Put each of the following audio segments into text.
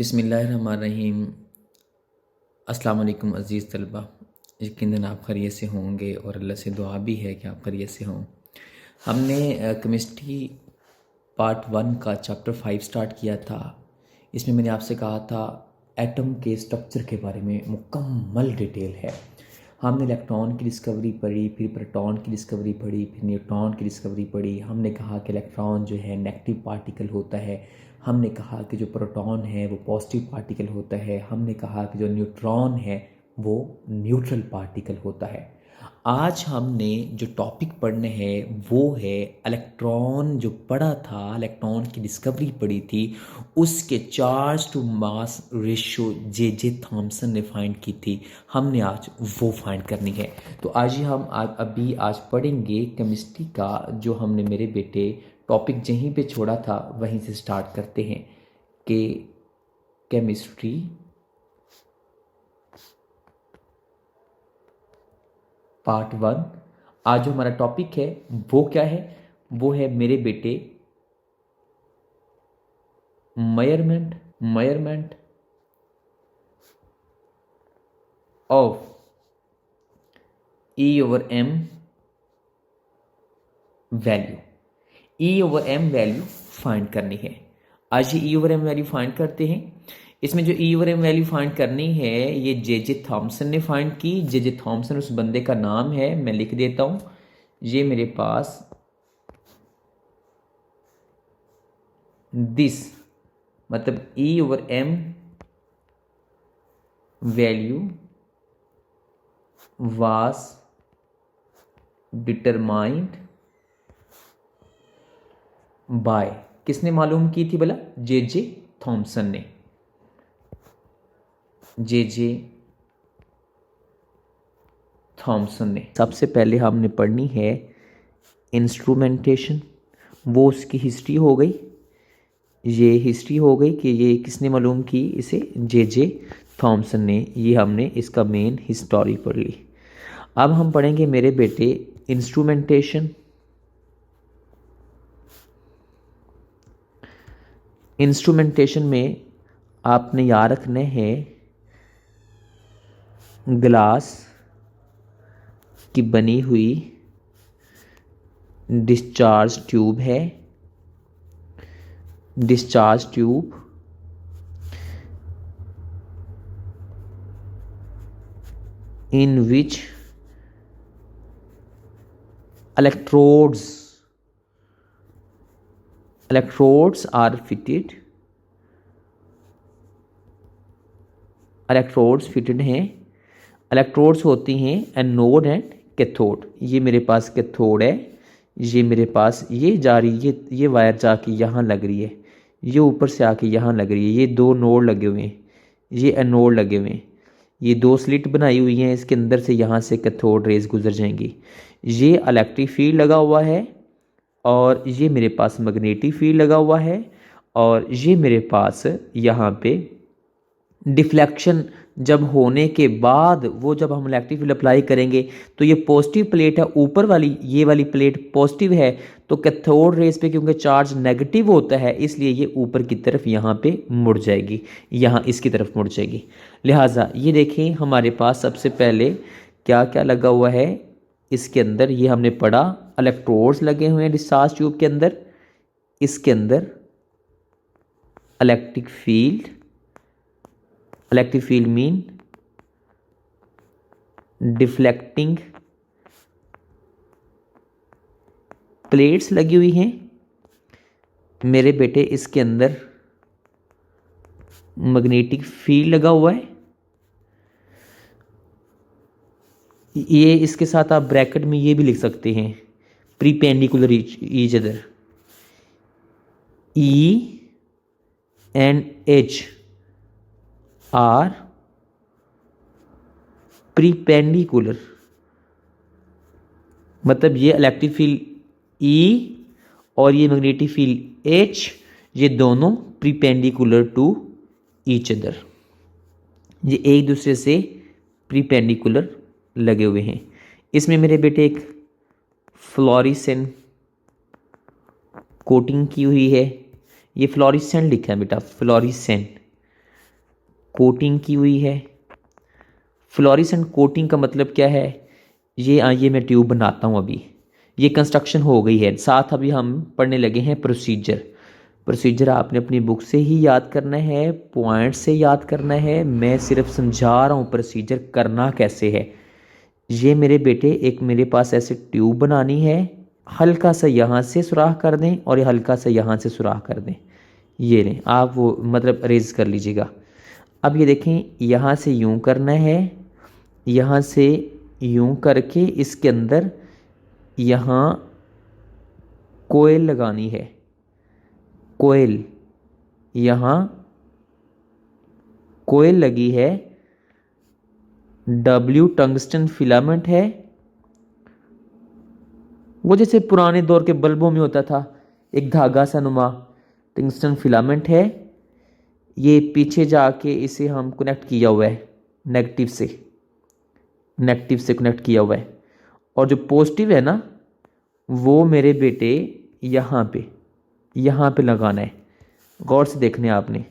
बिस्मिल्लाहिर्रहमानिर्रहीम। अस्सलाम वालेकुम अज़ीज़ तलबा। यकीनन आप खैरियत से होंगे और अल्लाह से दुआ भी है कि आप खैरियत से हों। हमने केमिस्ट्री पार्ट 1 का चैप्टर 5 स्टार्ट किया था। इसमें मैंने आपसे कहा था एटम के स्ट्रक्चर के बारे में मुकम्मल डिटेल है। हमने इलेक्ट्रॉन की डिस्कवरी पढ़ी, फिर प्रोटॉन की डिस्कवरी पढ़ी, फिर न्यूट्रॉन की डिस्कवरी पढ़ी। हमने कहा कि इलेक्ट्रॉन जो है नेगेटिव पार्टिकल होता है। हमने कहा कि जो प्रोटॉन है वो पॉजिटिव पार्टिकल होता है। हमने कहा कि जो न्यूट्रॉन है वो न्यूट्रल पार्टिकल होता है। आज हमने जो टॉपिक पढ़ने हैं वो है इलेक्ट्रॉन। जो पढ़ा था, इलेक्ट्रॉन की डिस्कवरी पढ़ी थी, उसके charge to mass ratio J Thomson ने फाइंड की थी। हमने आज वो फाइंड करनी है। तो आज ही हम आज पढ़ेंगे केमिस्ट्री का जो हमने मेरे बेटे टॉपिक जहीं पे छोड़ा था वहीं से स्टार्ट करते हैं कि केमिस्ट्री पार्ट 1। आज जो हमारा टॉपिक है वो क्या है? वो है मेरे बेटे measurement of E/m value. E/m value find करनी है। आज ये E/m वैल्यू फाइंड करते हैं। इसमें जो E/m वैल्यू फाइंड करनी है ये जे थॉमसन ने फाइंड की। जे थॉमसन उस बंदे का नाम है, मैं लिख देता हूं। ये मेरे पास दिस मतलब E/m value was determined by, किसने मालूम की थी बोला? जे थॉमसन ने। जे थॉमसन ने। सबसे पहले हमने पढ़नी है इंस्ट्रूमेंटेशन। वो उसकी हिस्ट्री हो गई। ये हिस्ट्री हो गई कि ये किसने मालूम की इसे? जे थॉमसन ने। ये हमने इसका मेन हिस्टोरी पढ़ ली। अब हम पढ़ेंगे मेरे बेटे इंस्ट्रूमेंटेशन। इंस्ट्रूमेंटेशन में आपने याद रखना है ग्लास की बनी हुई डिस्चार्ज ट्यूब है। Discharge tube in which electrodes are fitted। Electrodes fitted हैं। इलेक्ट्रोड्स होती हैं एनोड एंड कैथोड। ये मेरे पास कैथोड है, ये मेरे पास ये जा रही है, ये वायर जाके यहाँ लग रही है, ये ऊपर से आके यहाँ लग रही है। ये दो नोड लगे हुए हैं, ये एनोड लगे हुए हैं। ये दो स्लिट बनाई हुई हैं, इसके अंदर से यहाँ से कैथोड रेज गुजर जाएंगी। ये इलेक्ट्रिक फील्ड लगा हुआ है और ये मेरे पास मैग्नेटिक फील्ड लगा हुआ है और ये मेरे पास यहाँ पे डिफ्लेक्शन जब होने के बाद वो जब हम इलेक्ट्रिक फील्ड अप्लाई करेंगे तो ये पॉजिटिव प्लेट है, ऊपर वाली ये वाली प्लेट पॉजिटिव है, तो कैथोड रेस पे क्योंकि चार्ज नेगेटिव होता है इसलिए ये ऊपर की तरफ यहाँ पे मुड़ जाएगी, यहाँ इसकी तरफ मुड़ जाएगी। लिहाजा ये देखें हमारे पास सबसे पहले क्या क्या लगा हुआ है इसके अंदर। ये हमने पढ़ा इलेक्ट्रोड्स लगे हुए हैं डिस्चार्ज ट्यूब के अंदर। इसके अंदर electric field mean deflecting plates लगी हुई हैं मेरे बेटे। इसके अंदर मैग्नेटिक फील्ड लगा हुआ है। ये इसके साथ आप ब्रैकेट में ये भी लिख सकते हैं perpendicular each other. E and H are perpendicular, मतलब ये इलेक्ट्रिक फील्ड E और ये मैग्नेटिक फील्ड H ये दोनों प्रीपेंडिकुलर टू ईच अदर। ये एक दूसरे से प्रीपेंडिकुलर लगे हुए हैं। इसमें मेरे बेटे एक फ्लोरेसेंट कोटिंग की हुई है। ये फ्लोरेसेंट लिखा है बेटा, फ्लोरेसेंट। कोटिंग की हुई है। फ्लोरेसेंट कोटिंग का मतलब क्या है? ये आइए मैं ट्यूब बनाता हूँ अभी। ये कंस्ट्रक्शन हो गई है, साथ अभी हम पढ़ने लगे हैं प्रोसीजर। प्रोसीजर आपने अपनी बुक से ही याद करना है, पॉइंट से याद करना है। मैं सिर्फ समझा रहा हूँ प्रोसीजर करना कैसे है। ये मेरे बेटे एक मेरे पास ऐसे ट्यूब बनानी है, हल्का सा यहाँ से सुराख कर दें और ये हल्का सा यहाँ से सुराख कर दें। ये लें आप, वो मतलब रेज कर लीजिएगा। अब ये देखें, यहाँ से यूं करना है, यहाँ से यूं करके इसके अंदर यहाँ कोयल लगानी है। कोयल, यहाँ कोयल लगी है। डब्ल्यू टंगस्टन फिलामेंट है, वो जैसे पुराने दौर के बल्बों में होता था, एक धागा सा नुमा टंगस्टन फिलामेंट है। ये पीछे जाके इसे हम कनेक्ट किया हुआ है नेगेटिव से, नेगेटिव से कनेक्ट किया हुआ है। और जो पॉजिटिव है ना, वो मेरे बेटे यहाँ पे लगाना है। गौर से देखने आपने,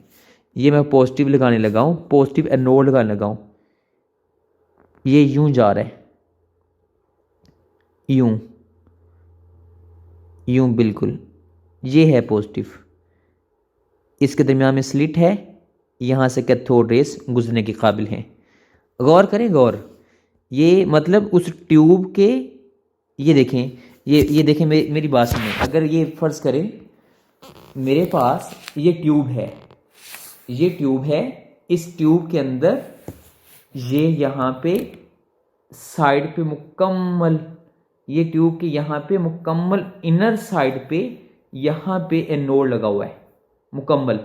ये मैं पॉजिटिव लगाने लगा हूँ, पॉजिटिव एनोड लगाने लगा हूँ। ये यूं जा रहा है, यूं यूं बिल्कुल। ये है पॉजिटिव, इसके दरमियान में स्लिट है, यहाँ से कैथोड रेस गुजरने के काबिल हैं। गौर करें, गौर। ये मतलब उस ट्यूब के, ये देखें, ये देखें, मेरी बात सुनें। अगर ये फर्ज करें मेरे पास ये ट्यूब है, ये ट्यूब है, इस ट्यूब के अंदर ये यहाँ पे साइड पे मुकम्मल, ये ट्यूब के यहाँ पे मुकम्मल इनर साइड पे यहाँ पे एनोड लगा हुआ है मुकम्मल।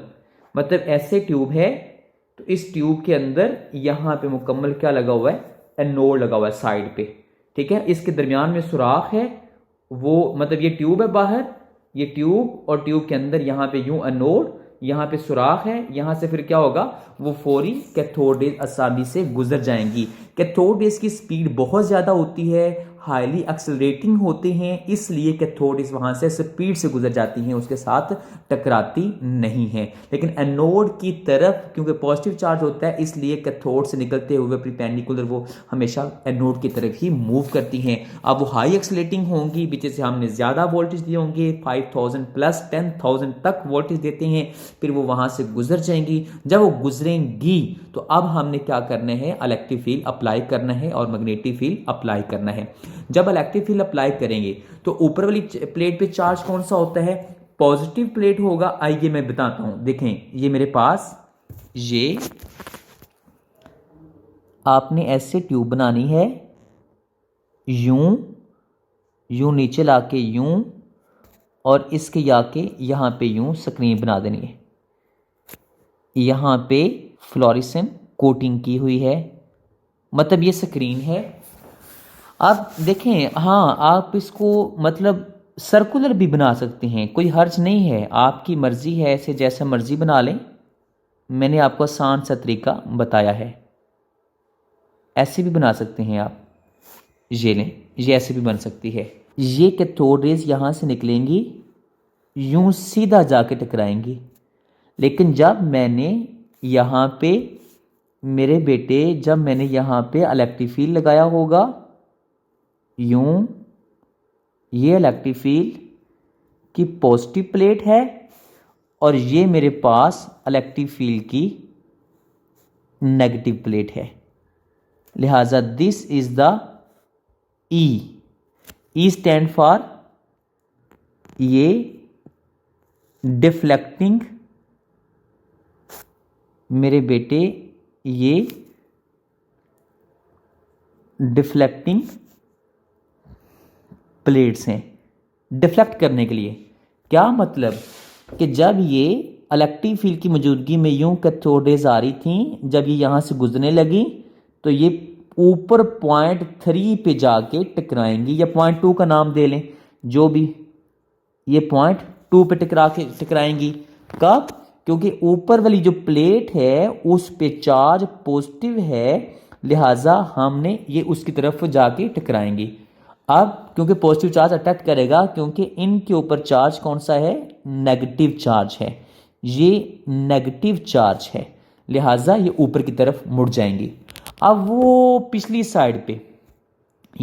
मतलब ऐसे ट्यूब है तो इस ट्यूब के अंदर यहाँ पे मुकम्मल क्या लगा हुआ है? एनोड लगा हुआ है साइड पे। ठीक है, इसके दरमियान में सुराख है, वो मतलब ये ट्यूब है बाहर, ये ट्यूब और ट्यूब के अंदर यहाँ पे यूं एनोड, यहाँ पे सुराख है। यहाँ से फिर क्या होगा? वो फौरी कैथोड रेज आसानी से गुजर जाएंगी। कैथोड रेज की स्पीड बहुत ज़्यादा होती है, हाईली एक्सेलरेटिंग होते हैं, इसलिए कैथोड रेज वहाँ से स्पीड से गुजर जाती हैं, उसके साथ टकराती नहीं है। लेकिन एनोड की तरफ क्योंकि पॉजिटिव चार्ज होता है, इसलिए कैथोड से निकलते हुए परपेंडिकुलर वो हमेशा एनोड की तरफ ही मूव करती हैं। अब वो हाई एक्सेलरेटिंग होंगी, पीछे से हमने ज़्यादा वोल्टेज दिए होंगे, 5000 प्लस 10,000 तक वोल्टेज देते हैं, फिर वो वहाँ से गुजर जाएंगी। जब वो गुजरेंगी तो अब हमने क्या करना है? इलेक्ट्रिक फील्ड अप्लाई करना है और मैग्नेटिक फील्ड अप्लाई करना है। जब इलेक्ट्रिक फील्ड अप्लाई करेंगे तो ऊपर वाली प्लेट पे चार्ज कौन सा होता है? पॉजिटिव प्लेट होगा। आइए मैं बताता हूं, देखें, ये मेरे पास, ये आपने ऐसे ट्यूब बनानी है, यूं यूं नीचे लाके यूं, और इसके जाके यहां पे यूं स्क्रीन बना देनी है। यहां पे फ्लोरेसेंट कोटिंग की हुई है, मतलब ये स्क्रीन है। आप देखें, हाँ, आप इसको मतलब सर्कुलर भी बना सकते हैं, कोई हर्ज नहीं है, आपकी मर्ज़ी है, ऐसे जैसा मर्ज़ी बना लें। मैंने आपको आसान सा तरीका बताया है, ऐसे भी बना सकते हैं आप। ये लें, ये ऐसे भी बन सकती है। ये कैथोड रेज यहाँ से निकलेंगी, यूं सीधा जाके टकराएंगी। लेकिन जब मैंने यहाँ पे, मेरे बेटे, जब मैंने यहाँ पे इलेक्ट्रिक फील्ड लगाया होगा, यूं, ये इलेक्ट्रिक फील्ड की पॉजिटिव प्लेट है और ये मेरे पास इलेक्ट्रिक फील्ड की नेगेटिव प्लेट है। लिहाजा this is the E stand for, ये डिफ्लेक्टिंग, मेरे बेटे, ये डिफ्लेक्टिंग प्लेट्स हैं, डिफ्लेक्ट करने के लिए। क्या मतलब कि जब ये इलेक्ट्रिक फील्ड की मौजूदगी में यूं कैथोड रेज आ रही थी, जब ये यहाँ से गुजरने लगी तो ये ऊपर पॉइंट 3 पे जाके टकराएंगी, या पॉइंट 2 का नाम दे लें, जो भी, ये पॉइंट 2 पे टकराएंगी। कब? क्योंकि ऊपर वाली जो प्लेट है उस पे चार्ज पॉजिटिव है, लिहाजा हमने ये उसकी तरफ जाके टकराएंगी। अब क्योंकि पॉजिटिव चार्ज अट्रैक्ट करेगा, क्योंकि इनके ऊपर चार्ज कौन सा है? नेगेटिव चार्ज है, ये नेगेटिव चार्ज है, लिहाजा ये ऊपर की तरफ मुड़ जाएंगी। अब वो पिछली साइड पे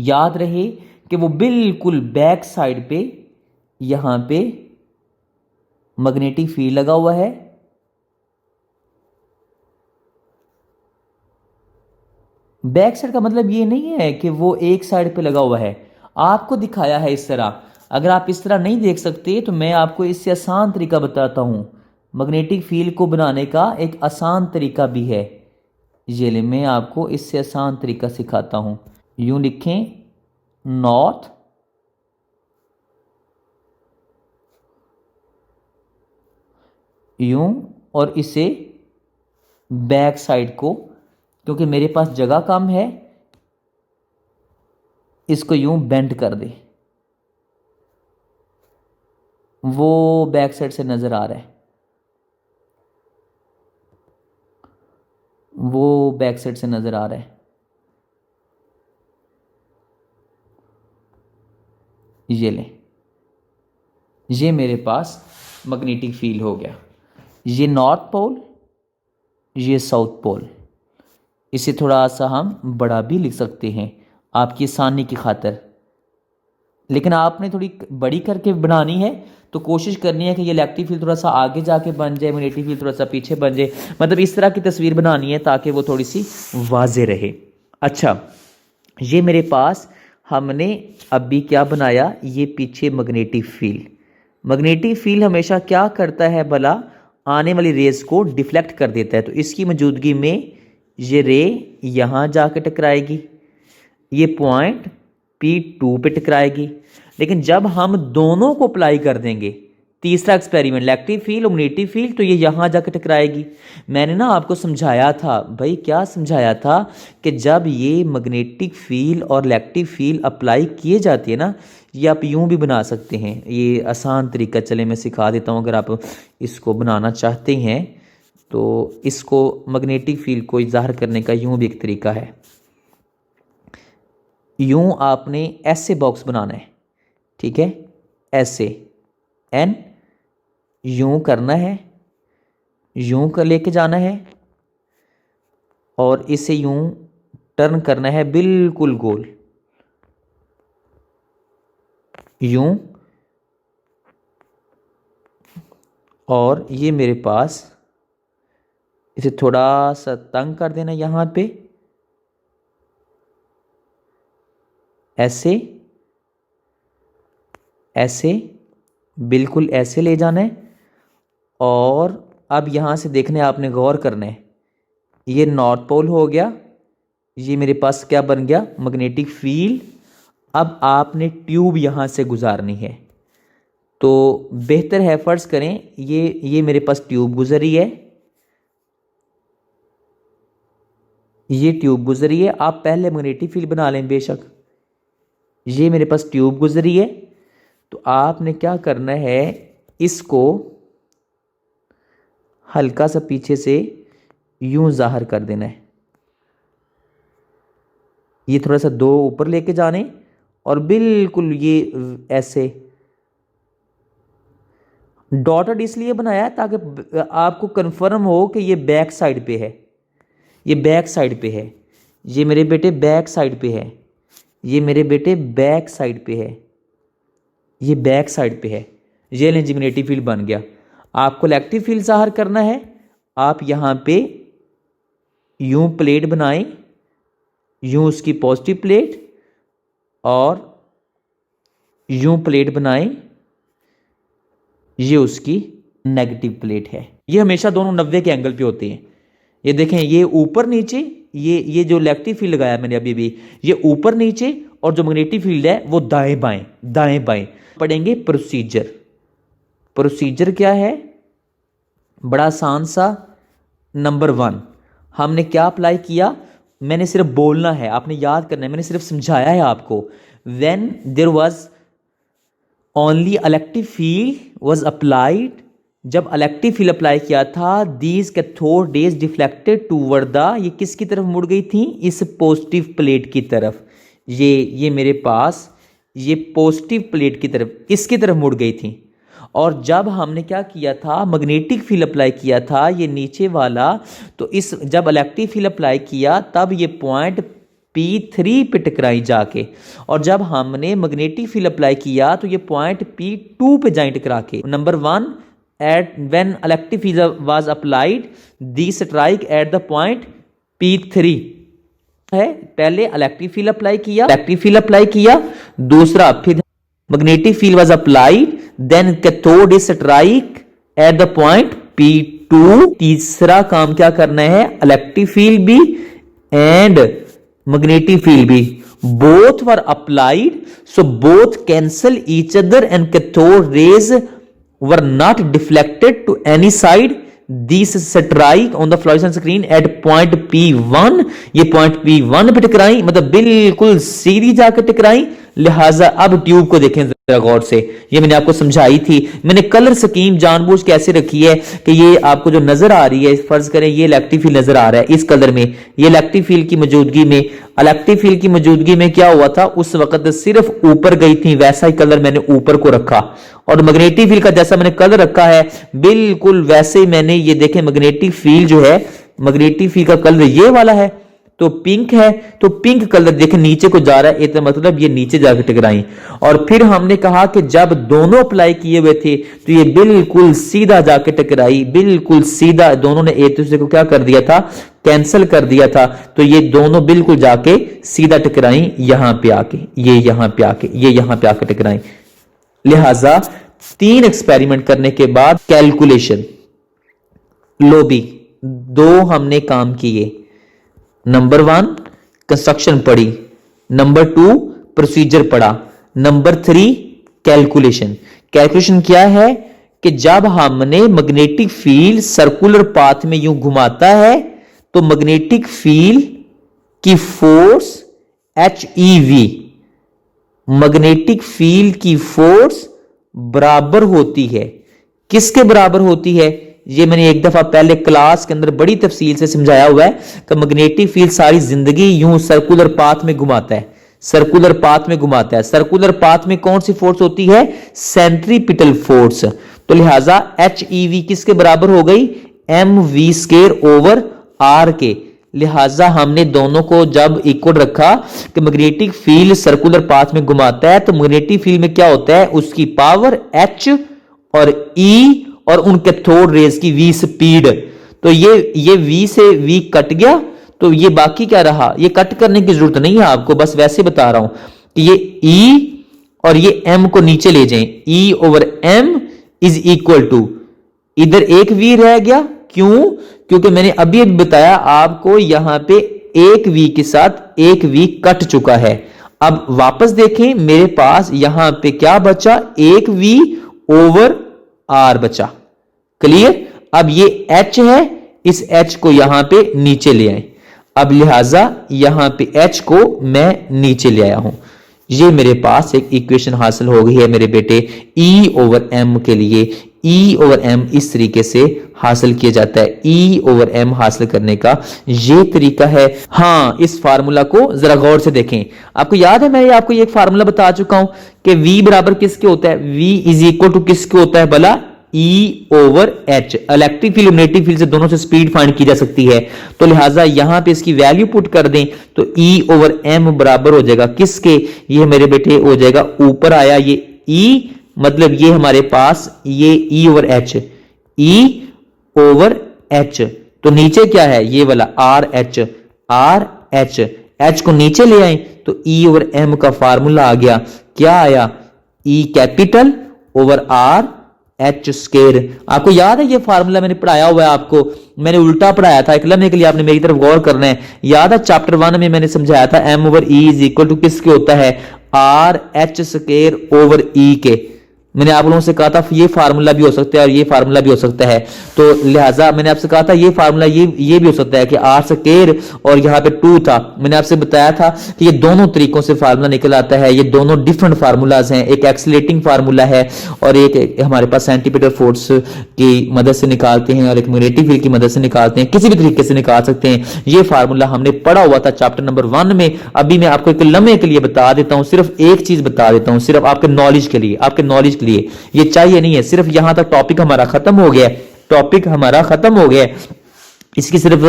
याद रहे कि वो बिल्कुल बैक साइड पे यहाँ पे मैग्नेटिक फील्ड लगा हुआ है। बैक साइड का मतलब ये नहीं है कि वो एक साइड पे लगा हुआ है, आपको दिखाया है इस तरह। अगर आप इस तरह नहीं देख सकते तो मैं आपको इससे आसान तरीका बताता हूँ। मैग्नेटिक फील्ड को बनाने का एक आसान तरीका भी है, ये ले मैं आपको इससे आसान तरीका सिखाता हूँ। यूं लिखें नॉर्थ यूं, और इसे बैक साइड को, क्योंकि मेरे पास जगह कम है, इसको यूं बेंड कर दे। वो बैक साइड से नजर आ रहा है, वो बैक साइड से नजर आ रहा है। ये ले, ये मेरे पास मैग्नेटिक फील्ड हो गया। ये नॉर्थ पोल, ये साउथ पोल। इसे थोड़ा सा हम बड़ा भी लिख सकते हैं आपकी आसानी की खातिर, लेकिन आपने थोड़ी बड़ी करके बनानी है तो कोशिश करनी है कि ये इलेक्ट्रिक फील्ड थोड़ा सा आगे जाके बन जाए, मैग्नेटिक फील्ड थोड़ा सा पीछे बन जाए। मतलब इस तरह की तस्वीर बनानी है ताकि वो थोड़ी सी वाजे रहे। अच्छा, ये मेरे पास हमने अभी क्या बनाया, ये पीछे मैग्नेटिक फील्ड। मैग्नेटिक फील्ड हमेशा क्या करता है भला, आने वाली रेज को डिफ्लेक्ट कर देता है। तो इसकी मौजूदगी में ये रे यहाँ जाके टकराएगी, ये पॉइंट P2 पे टकराएगी। लेकिन जब हम दोनों को अप्लाई कर देंगे, तीसरा एक्सपेरिमेंट इलेक्ट्रिक फील्ड और मैग्नेटिक फील्ड, तो ये यहाँ जाकर टकराएगी। मैंने ना आपको समझाया था भाई, क्या समझाया था कि जब ये मैग्नेटिक फील्ड और इलेक्ट्रिक फील्ड अप्लाई किए जाती है ना, ये आप यूं भी बना सकते हैं। ये आसान तरीका चले मैं सिखा देता हूँ। अगर आप इसको बनाना चाहते हैं तो इसको मैग्नेटिक फील्ड को ज़ाहिर करने का यूं भी एक तरीका है। यूं आपने ऐसे बॉक्स बनाना है, ठीक है, ऐसे एन यूं करना है, यूं कर लेके जाना है और इसे यूं टर्न करना है बिल्कुल गोल, यूं। और ये मेरे पास इसे थोड़ा सा तंग कर देना यहाँ पे, ऐसे ऐसे बिल्कुल ऐसे ले जाना है। और अब यहाँ से देखने आपने गौर करना है, ये नॉर्थ पोल हो गया, ये मेरे पास क्या बन गया, मैग्नेटिक फील्ड। अब आपने ट्यूब यहाँ से गुजारनी है, तो बेहतर है फर्ज करें ये मेरे पास ट्यूब गुजरी है, ये ट्यूब गुजरी है। आप पहले मैग्नेटिक फील्ड बना लें बेशक। ये मेरे पास ट्यूब गुजरी है, तो आपने क्या करना है, इसको हल्का सा पीछे से यूं ज़ाहिर कर देना है। ये थोड़ा सा दो ऊपर लेके जाने और बिल्कुल ये ऐसे डॉटेड इसलिए बनाया ताकि आपको कंफर्म हो कि ये बैक साइड पे है, ये बैक साइड पे है, ये मेरे बेटे बैक साइड पे है, ये मेरे बेटे बैक साइड पे है, ये बैक साइड पे है। ये लें जी मैग्नेटिक फील्ड बन गया। आपको इलेक्ट्रिक फील्ड ज़ाहिर करना है, आप यहाँ पे यूं प्लेट बनाएं, यूं उसकी पॉजिटिव प्लेट और यूं प्लेट बनाएं, ये उसकी नेगेटिव प्लेट है। ये हमेशा दोनों 90 के एंगल पे होते हैं। ये देखें, ये ऊपर नीचे, ये जो इलेक्ट्रिक फील्ड लगाया मैंने अभी भी, ये ऊपर नीचे, और जो मैग्नेटिक फील्ड है वो दाएं बाएं दाएं बाएं। पढ़ेंगे प्रोसीजर। प्रोसीजर क्या है, बड़ा आसान सा। नंबर 1 हमने क्या अप्लाई किया, मैंने सिर्फ बोलना है, आपने याद करना है, मैंने सिर्फ समझाया है आपको। When there was only electric field was applied, जब इलेक्ट्रिक फील्ड अप्लाई किया था, these cathode rays deflected toward the, ये किसकी तरफ मुड़ गई थी, इस पॉजिटिव प्लेट की तरफ। ये मेरे पास ये पॉजिटिव प्लेट की तरफ, इसकी तरफ मुड़ गई थी। और जब हमने क्या किया था, मैग्नेटिक फील्ड अप्लाई किया था ये नीचे वाला, तो इस जब इलेक्ट्रिक फील्ड अप्लाई किया तब ये पॉइंट P3 पे टकराई जाके, और जब हमने मैग्नेटिक फील्ड अप्लाई किया तो ये पॉइंट P2 पे जाए टकरा के। Number 1, at when electric field was applied the strike at the point P3 है। पहले इलेक्ट्रिक फील्ड अप्लाई किया, दूसरा फिर magnetic field was applied, then cathode is strike at the point P2। तीसरा काम क्या करना है, इलेक्ट्रिक फील्ड भी एंड मैग्नेटिक फील्ड भी, both were applied, so both cancel each other and cathode rays were not deflected to any side. This strike on the fluorescent screen eight point P1, ये point P1 पे टकराई, मतलब बिल्कुल सीधी जाकर टकराई। लिहाजा अब ट्यूब को देखें जरा गौर से, ये मैंने आपको समझाई थी। मैंने कलर स्कीम जानबूझ कैसे रखी है कि ये आपको जो नजर आ रही है, फर्ज करें ये इलेक्ट्रिक फील्ड नजर आ रहा है इस कलर में, ये इलेक्ट्रिक फील्ड की मौजूदगी में, इलेक्ट्रिक फील्ड की मौजूदगी में क्या हुआ था, उस वक्त सिर्फ ऊपर गई थी, वैसा ही कलर मैंने ऊपर को रखा, और मैग्नेटिक फील्ड का जैसा मैंने कलर रखा है बिल्कुल वैसे ही मैंने, ये देखें मैग्नेटिक फील्ड जो है, मैग्नेटिक फील्ड का कलर ये वाला है, तो पिंक है, तो पिंक कलर देखें नीचे को जा रहा है, इसका मतलब ये नीचे जाकर टकराई। और फिर हमने कहा कि जब दोनों अप्लाई किए हुए थे तो ये बिल्कुल सीधा जाके टकराई, बिल्कुल सीधा, दोनों ने एक दूसरे को क्या कर दिया था, कैंसिल कर दिया था, तो ये दोनों बिल्कुल जाके सीधा टकराई, यहां पे आके, ये यहां पे आके, ये यहां पे आके टकराई। लिहाजा 3 एक्सपेरिमेंट करने के बाद कैलकुलेशन, लो भी 2 हमने काम किए। नंबर 1 कंस्ट्रक्शन पढ़ी, नंबर 2 प्रोसीजर पढ़ा, नंबर 3 कैलकुलेशन। कैलकुलेशन क्या है कि जब हमने मैग्नेटिक फील्ड सर्कुलर पाथ में यूं घुमाता है तो मैग्नेटिक फील्ड की फोर्स HeV, मैग्नेटिक फील्ड की फोर्स बराबर होती है, किसके बराबर होती है, ये मैंने एक दफा पहले क्लास के अंदर बड़ी तफसील से समझाया हुआ है कि मैग्नेटिक फील्ड सारी जिंदगी यूं सर्कुलर पाथ में घुमाता है, सर्कुलर पाथ में घुमाता है। सर्कुलर पाथ में कौन सी फोर्स होती है, सेंट्रीपिटल फोर्स। तो लिहाजा HeV किसके बराबर हो गई, mv² ओवर r के। लिहाजा हमने दोनों को जब इक्वल रखा कि मैग्नेटिक फील्ड सर्कुलर पाथ में घुमाता है तो मैग्नेटिक फील्ड में क्या होता है, उसकी पावर H और E और उन कैथोड रेज की V स्पीड। तो ये V से V कट गया, तो ये बाकी क्या रहा, ये कट करने की जरूरत नहीं है आपको, बस वैसे बता रहा हूं कि ये E और ये M को नीचे ले जाएं, E over M is equal to, इधर एक V रह गया, क्यों, क्योंकि मैंने अभी बताया आपको यहां पे एक V के साथ एक V कट चुका है। अब वापस देखें मेरे पास यहां पे क्या बचा, एक V ओवर R बचा, क्लियर। अब ये H है, इस H को यहां पे नीचे ले आए, अब लिहाजा यहां पे H को मैं नीचे ले आया हूं, ये मेरे पास एक इक्वेशन हासिल हो गई है मेरे बेटे। E ओवर M के लिए E ओवर M इस तरीके से हासिल किया जाता है, E ओवर M हासिल करने का ये तरीका है। हाँ, इस फार्मूला को जरा गौर से देखें, आपको याद है मैं आपको ये फार्मूला बता चुका हूं कि V बराबर किसके होता है, V इज इक्वल टू किसके होता है भला, E over H। Electric field magnetic field से दोनों से स्पीड फाइंड की जा सकती है, तो लिहाजा यहां पे इसकी वैल्यू पुट कर दें तो E ओवर M बराबर हो जाएगा किसके, ये मेरे बेटे हो जाएगा, ऊपर आया ये E, मतलब ये हमारे पास ये E over H, E over H, तो नीचे क्या है ये वाला RH, RH, H को नीचे ले आए तो E ओवर M का फार्मूला आ गया, क्या आया, E capital over R H square. आपको याद है ये फार्मूला मैंने पढ़ाया हुआ है, आपको मैंने उल्टा पढ़ाया था, एक लम्हे के लिए आपने मेरी तरफ गौर करना है। याद है चैप्टर 1 में मैंने समझाया था M over E is equal to किसके होता है, R H square over E के। मैंने आप लोगों से कहा था ये फार्मूला भी हो सकता है और ये फार्मूला भी हो सकता है, तो लिहाजा मैंने आपसे कहा था ये फार्मूला ये भी हो सकता है कि R स्क्वायर और यहाँ पे 2 था। मैंने आपसे बताया था कि ये दोनों तरीकों से फार्मूला निकल आता है, ये दोनों डिफरेंट फार्मूलाज हैं, एक एक्सीलरेटिंग फार्मूला है और एक हमारे पास सेंटीमीटर फोर्स की मदद से निकालते हैं और एक मैग्नेटिक फील्ड की मदद से निकालते हैं, किसी भी तरीके से निकाल सकते हैं। ये फार्मूला हमने पढ़ा हुआ था चैप्टर नंबर 1 में। अभी मैं आपको एक लम्हे के लिए बता देता हूँ, सिर्फ एक चीज बता देता हूँ, सिर्फ आपके नॉलेज के लिए, आपके नॉलेज लिए, ये चाहिए नहीं है। सिर्फ यहां तक टॉपिक हमारा खत्म हो गया, टॉपिक हमारा खत्म हो गया। इसकी सिर्फ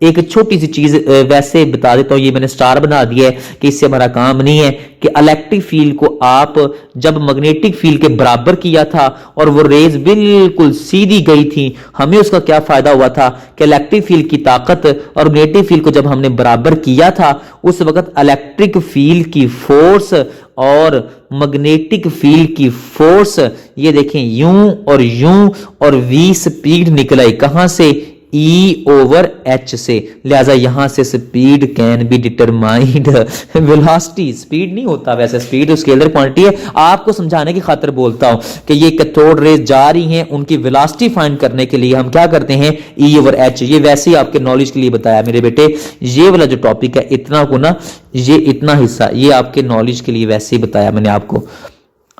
एक छोटी सी चीज वैसे बता देता हूं, ये मैंने स्टार बना दिया है कि इससे हमारा काम नहीं है, कि इलेक्ट्रिक फील्ड को आप जब मैग्नेटिक फील्ड के बराबर किया था और वो रेज बिल्कुल सीधी गई थी, हमें उसका क्या फायदा हुआ था कि इलेक्ट्रिक फील्ड की ताकत और मैग्नेटिक फील्ड को जब हमने बराबर किया था, उस वक्त इलेक्ट्रिक फील्ड की फोर्स और मैग्नेटिक फील्ड की फोर्स, ये देखें यूं और वी स्पीड निकल आई कहां से, E ओवर H से। लिहाजा यहां से speed can be determined, velocity speed नहीं होता, वैसे स्पीड तो स्केलर क्वांटिटी है। आपको समझाने की खातिर बोलता हूं कि ये कैथोड रेज जा रही हैं, उनकी वेलोसिटी फाइंड करने के लिए हम क्या करते हैं, E ओवर H। ये वैसे ही आपके नॉलेज के लिए बताया मेरे बेटे, ये वाला जो टॉपिक है इतना को ना, ये इतना हिस्सा ये आपके नॉलेज के लिए वैसे ही बताया मैंने आपको।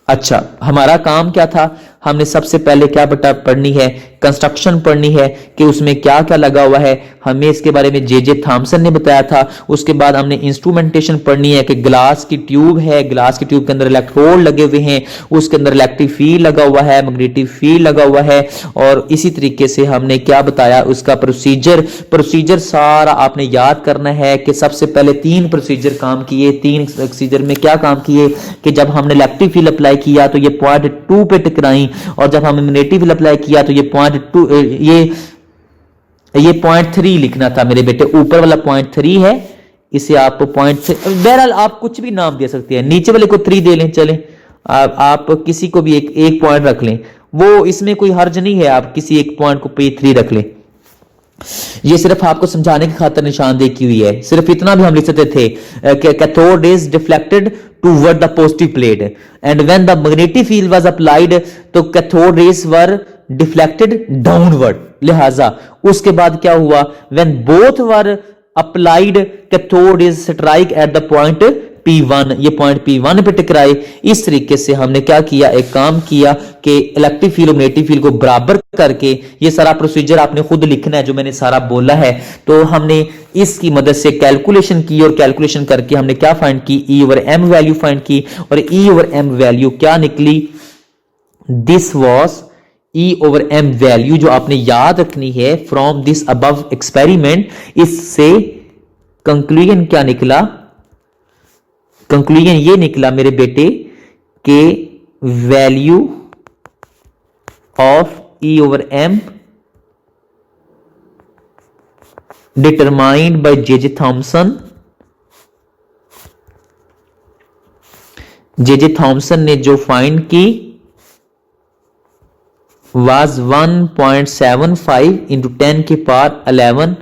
अच्छा, हमारा काम क्या था, हमने सबसे पहले क्या पढ़नी है, कंस्ट्रक्शन पढ़नी है कि उसमें क्या क्या लगा हुआ है, हमें इसके बारे में जे थॉमसन ने बताया था। उसके बाद हमने इंस्ट्रूमेंटेशन पढ़नी है कि ग्लास की ट्यूब है, ग्लास की ट्यूब के अंदर इलेक्ट्रोड लगे हुए हैं, उसके अंदर इलेक्ट्रिक फील्ड लगा हुआ है, मैग्नेटिक फील्ड लगा हुआ है। और इसी तरीके से हमने क्या बताया, उसका प्रोसीजर सारा आपने याद करना है कि सबसे पहले 3 प्रोसीजर काम किए। 3 प्रोसीजर में क्या काम किए कि जब हमने इलेक्ट्रिक फील्ड अप्लाई किया तो ये पॉइंट 2 पे टकराई, और जब हमने मैग्नेटिक फील्ड अप्लाई किया तो ये पॉइंट 2, ये पॉइंट 3 लिखना था मेरे बेटे, ऊपर वाला पॉइंट 3 है, इसे आप पॉइंट, बहरहाल आप कुछ भी नाम दे सकते हैं, नीचे वाले को 3 दे लें, चलें आप किसी को भी एक पॉइंट रख लें, वो इसमें कोई हर्ज नहीं है, आप किसी एक पॉइंट को पे 3 रख लें। ये सिर्फ आपको समझाने की खातिर निशानदेही की हुई है, सिर्फ इतना भी हम लिख सकते थे कि cathode is deflected toward the positive plate and when the magnetic field was applied तो cathode rays were deflected downward. लिहाजा उसके बाद क्या हुआ, when both were applied cathode is strike at the point P1, ये पॉइंट P1 पे टकराए। इस तरीके से हमने क्या किया, एक काम किया कि इलेक्ट्रिक फील्ड और मैग्नेटिक फील्ड को बराबर करके, ये सारा प्रोसीजर आपने खुद लिखना है जो मैंने सारा बोला है। तो हमने इसकी मदद से कैलकुलेशन की और कैलकुलेशन करके हमने क्या फाइंड की, E over M value find की, और E ओवर M वैल्यू क्या निकली, this was E over M value जो आपने याद रखनी है फ्रॉम दिस अबव एक्सपेरिमेंट। इससे कंक्लूजन क्या निकला, कंक्लूजन ये निकला मेरे बेटे के value of E over M determined by J Thomson. J Thomson ने जो फाइंड की was 1.75 इंटू 10 की power 11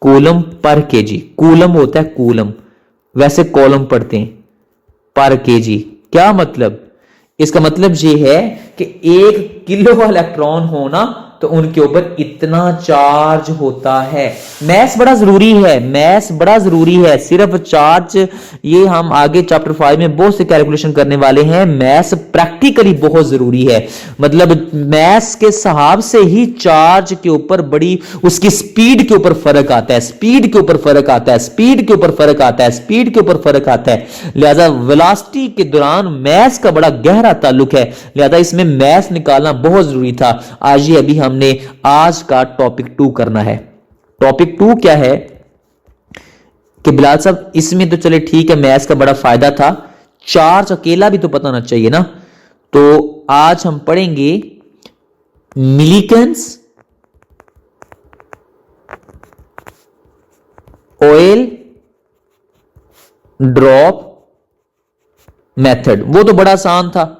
coulomb per KG. Coulomb होता है कूलम, वैसे कॉलम पढ़ते हैं, पर केजी। क्या मतलब, इसका मतलब ये है कि 1 किलो इलेक्ट्रॉन होना तो उनके ऊपर इतना चार्ज होता है। मैथ्स बड़ा जरूरी है, मैथ्स बड़ा जरूरी है, सिर्फ चार्ज, ये हम आगे चैप्टर 5 में बहुत से कैलकुलेशन करने वाले हैं। मैथ्स प्रैक्टिकली बहुत जरूरी है, मतलब मैथ्स के हिसाब से ही चार्ज के ऊपर बड़ी, उसकी स्पीड के ऊपर फर्क आता है, स्पीड के ऊपर फर्क आता है, स्पीड के ऊपर फर्क आता है, स्पीड के ऊपर फर्क आता है। लिहाजा वेलोसिटी के दौरान मैथ्स का बड़ा गहरा ताल्लुक है, लिहाजा इसमें मैथ्स निकालना बहुत जरूरी था। आज ये अभी हमने आज का टॉपिक 2 करना है। टॉपिक 2 क्या है कि बिलाल साहब इसमें तो चले ठीक है, मैथ्स का बड़ा फायदा था, चार्ज अकेला भी तो पता होना चाहिए ना। तो आज हम पढ़ेंगे मिलीकेंस ऑयल ड्रॉप मेथड। वो तो बड़ा आसान था,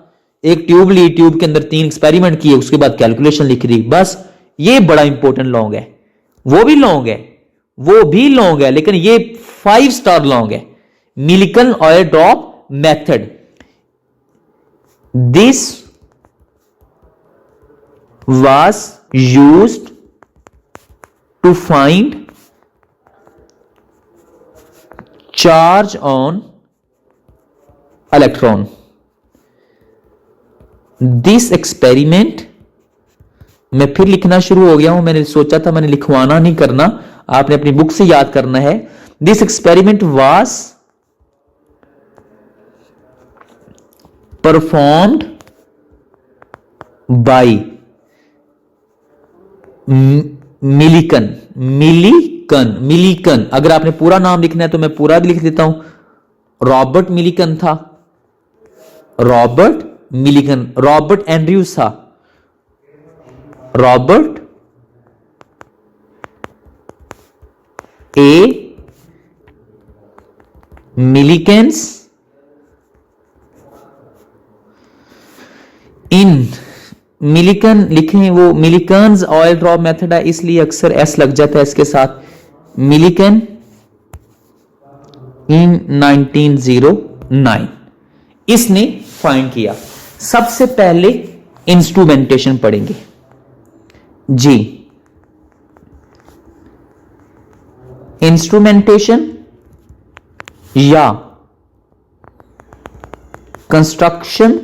एक ट्यूब ली, ट्यूब के अंदर 3 एक्सपेरिमेंट किए, उसके बाद कैलकुलेशन लिख दी, बस। ये बड़ा इंपॉर्टेंट लॉन्ग है, वो भी लॉन्ग है, वो भी लॉन्ग है, लेकिन ये 5 स्टार लॉन्ग है। Millikan oil drop method, this was used to find charge on electron. This experiment, मैं फिर लिखना शुरू हो गया हूं, मैंने सोचा था मैंने लिखवाना नहीं करना, आपने अपनी बुक से याद करना है। This experiment was performed by Millikan, Millikan, Millikan. अगर आपने पूरा नाम लिखना है तो मैं पूरा भी लिख देता हूं। रॉबर्ट मिलिकन था, रॉबर्ट मिलिकन। रॉबर्ट एंड्रयूज था, रॉबर्ट ए मिलिकेंस इन। मिलिकन लिखें, वो मिलिकन्स ऑयल ड्रॉप मेथड है इसलिए अक्सर एस लग जाता है इसके साथ। मिलिकन इन 1909 इसने फाइंड किया। सबसे पहले इंस्ट्रूमेंटेशन पढ़ेंगे जी। इंस्ट्रूमेंटेशन या कंस्ट्रक्शन।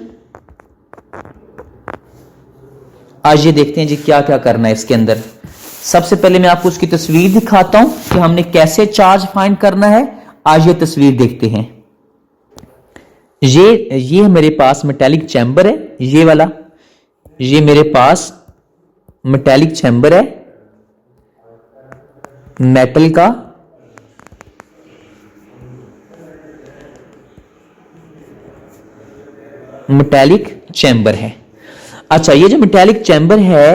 आज ये देखते हैं जी क्या क्या करना है इसके अंदर। सबसे पहले मैं आपको उसकी तस्वीर दिखाता हूं कि हमने कैसे चार्ज फाइंड करना है। आज ये तस्वीर देखते हैं। ये मेरे पास मेटेलिक चैम्बर है, ये वाला। ये मेरे पास मेटेलिक चैम्बर है मेटल का। मेटेलिक चैम्बर है। अच्छा, ये जो मेटेलिक चैम्बर है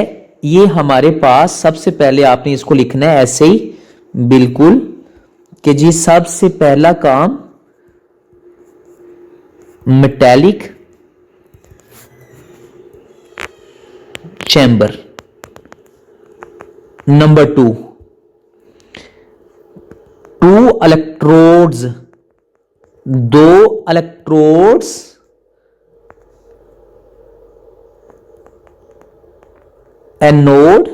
ये हमारे पास सबसे पहले आपने इसको लिखना है ऐसे ही बिल्कुल कि जी सबसे पहला काम metallic chamber. Number 2, 2 electrodes, 2 electrodes anode,